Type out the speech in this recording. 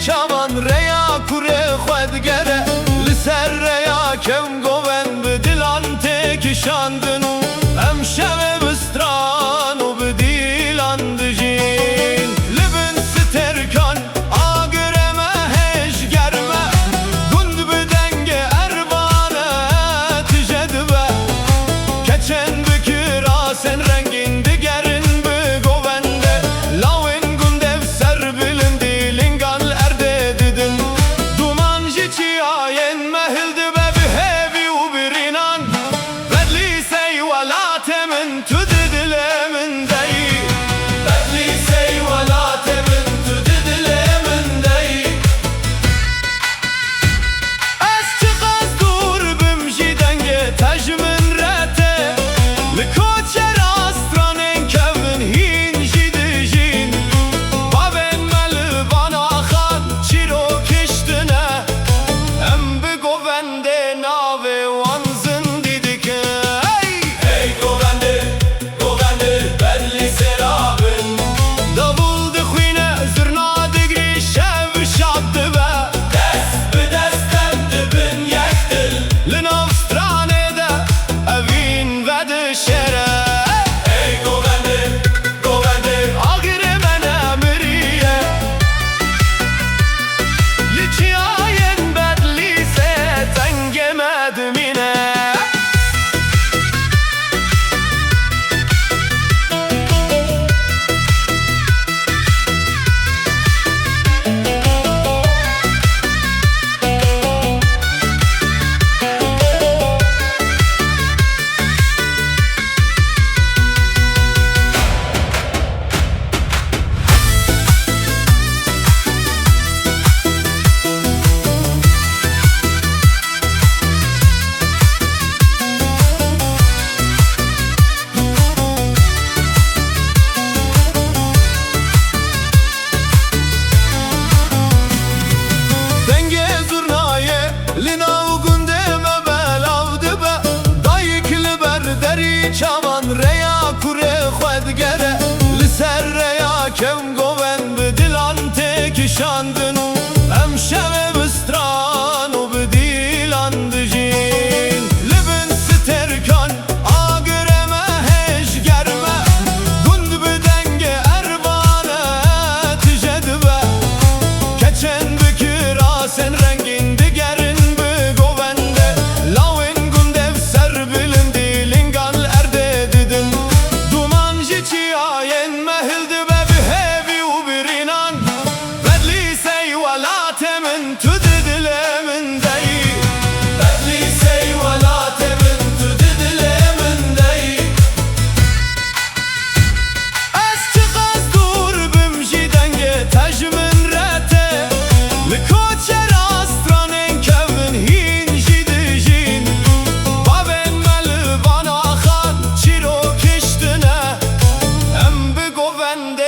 Çavan reya kure xwed gere li ser reya kev goven bi dilan tê kişandin em şevê bi stran û bi dîlan dijîn li bin sterkan agire me hêj germe gund bi dengê ervane tije dibe keçên bikir asen rengîn digerin bi govende lawên gundev ser bilindi lingan Çavan reya kure xwed gere li ser reya kev goven bi dilan tê kişandin em şevê bi stran û bi dîlan dijîn li bin sterkan agire me hêj germe gund bi dengê ervane tije dibe keçên bikir asen rengîn digerin bi govende lawên gundev ser bilindi lingan Vende